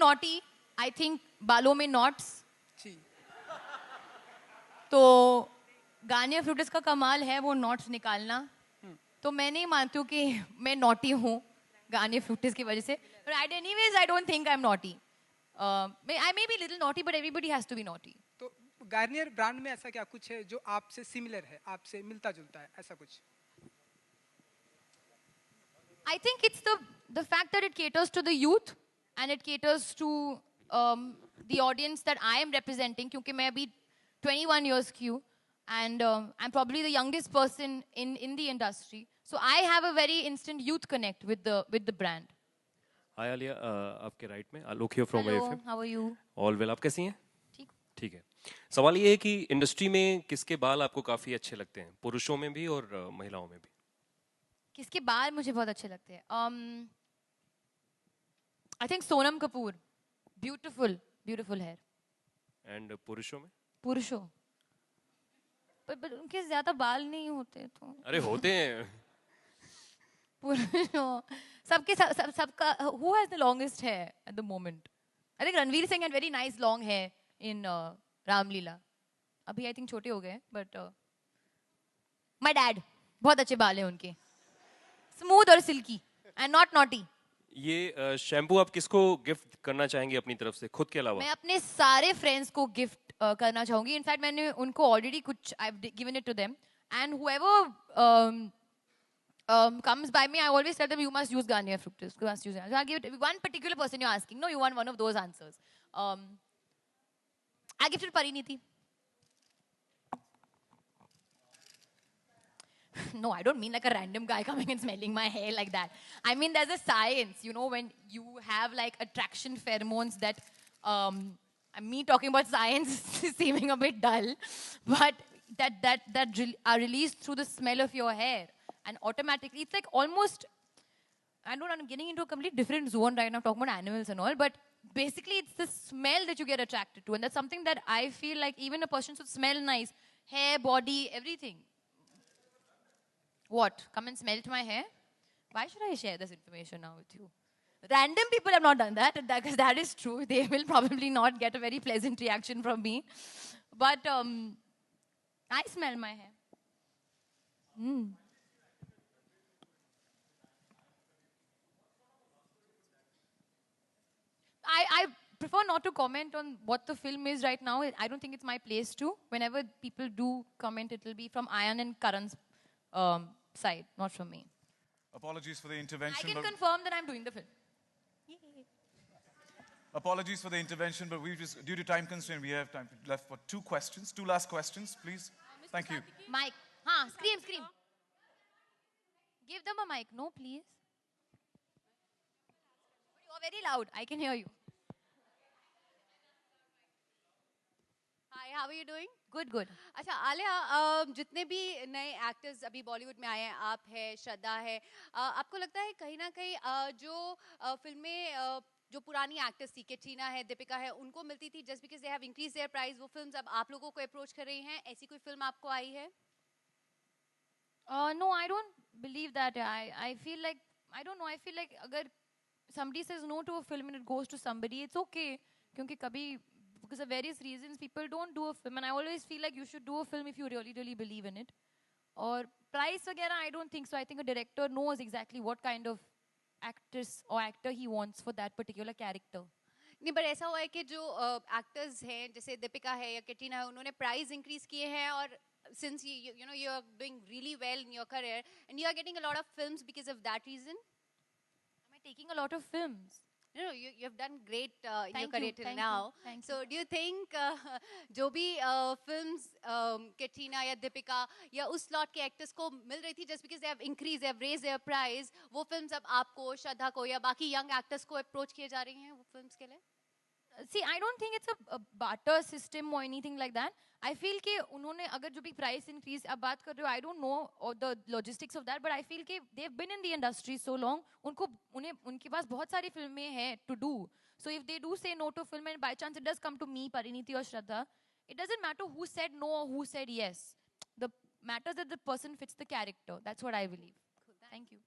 naughty. I think बालों में knots. तो गार्नियर फ्रूटिस का कमाल है वो knots निकालना. तो मैं नहीं मानती हूँ कि मैं naughty हूँ गार्नियर फ्रूटिस की वजह से. But anyways, I don't think I'm naughty. I may be a little naughty, but everybody has to be naughty. तो गार्नियर ब्रांड में ऐसा क्या कुछ है जो आपसे सिमिलर है, आपसे मिलता जुलता है, ऐसा कुछ? I think it's the fact that it caters to the youth and it caters to the audience that I am representing. क्योंकि मैं अभी 21 years की हूँ and I'm probably the youngest person in the industry. So I have a very instant youth connect with the brand. Hi Alia, आपके right में आलोक here from Hello, AFM. how are you? All well. आप कैसी हैं? ठीक. ठीक है. सवाल ये है कि इंडस्ट्री में किसके बाल आपको काफी अच्छे लगते हैं, पुरुषों में भी और महिलाओं में भी? किसके बाल मुझे बहुत अच्छे लगते हैं? I think Sonam Kapoor. Beautiful hair. And पुरुषों में? पुरुषों. पर उनके ज्यादा बाल नहीं होते तो. अरे होते हैं. पुरुषों. सबका. Who has the longest hair at the moment? I think Ranveer Singh had very nice long hair in Ramleela. अभी I think छोटे हो गए, but my dad. बहुत अच्छे बाल हैं उनके. Smooth और silky and not naughty. ये शैम्पू आप किसको गिफ्ट करना चाहेंगे अपनी तरफ से, खुद के अलावा? मैं अपने सारे फ्रेंड्स को गिफ्ट करना चाहूंगी. इनफैक्ट मैंने उनको ऑलरेडी कुछ I've given it to them and whoever comes by me, I always tell them you must use Garnier Fructis. You must use it. So I give it one particular person you're asking. No, you want one of those answers. I gifted Pariniti. No, I don't mean like a random guy coming and smelling my hair like that. I mean there's a science, you know, when you have like attraction pheromones that, me talking about science is seeming a bit dull, but that are released through the smell of your hair. And automatically, it's like almost, I'm getting into a completely different zone right now, talking about animals and all, but basically it's the smell that you get attracted to. And that's something that I feel like even a person should smell nice. Hair, body, everything. What? Come and smell my hair? Why should I share this information now with you? Random people have not done that, because that is true. They will probably not get a very pleasant reaction from me. But I smell my hair. I prefer not to comment on what the film is right now. I don't think it's my place to. Whenever people do comment, it will be from Ayan and Karan's side, not from me. Apologies for the intervention. I can confirm that I'm doing the film. Yay. Apologies for the intervention, but due to time constraint, we have time left for two last questions, please. Thank you. Mic. Scream. Give them a mic. No, please. You're very loud. I can hear you. Hi, how are you doing? Good. अच्छा आलिया, जितने भी नए actors अभी बॉलीवुड में आए हैं, आप है, श्रद्धा है, आपको लगता है कहीं ना कहीं जो फिल्में जो पुरानी एक्टर्स थी, कैटरीना है, दीपिका है, उनको मिलती थी just because they have increase their price, वो फिल्म्स अब आप लोगों को अप्रोच कर रही हैं, ऐसी कोई फिल्म आपको आई है? No, I don't believe that. I feel like, I don't know, I feel like अगर somebody says no to a film and it goes to somebody, it's okay. क्योंकि कभी because of various reasons people don't do a film, and I always feel like you should do a film if you really believe in it. Or price वगैरह, I don't think so. I think a director knows exactly what kind of actress or actor he wants for that particular character. नहीं, पर ऐसा हुआ है कि जो actors हैं जैसे दीपिका है या कैटरीना है, उन्होंने प्राइस इंक्रीज किए हैं, और since you know you are doing really well in your career and you are getting a lot of films because of that reason. Am I taking a lot of films? No, you have done great in your career till now. Thank so you. do you think जो भी films Katrina या दीपिका या उस slot के actors को मिल रही थी just because they have increased, they have raised their price, वो films अब आपको, श्रद्धा को या बाकी young actors को approach किए जा रही हैं वो films के लिए? See, I don't think it's a barter system or anything like that. I feel कि उन्होंने अगर जो भी price increase अब बात कर रहे हो, I don't know or the logistics of that, but I feel कि they've been in the industry so long, उनके पास बहुत सारी फिल्में हैं to do. So if they do say no to film and by chance it does come to me, Pariniti or Shraddha, it doesn't matter who said no or who said yes. The matters that the person fits the character. That's what I believe. Cool. Thank you.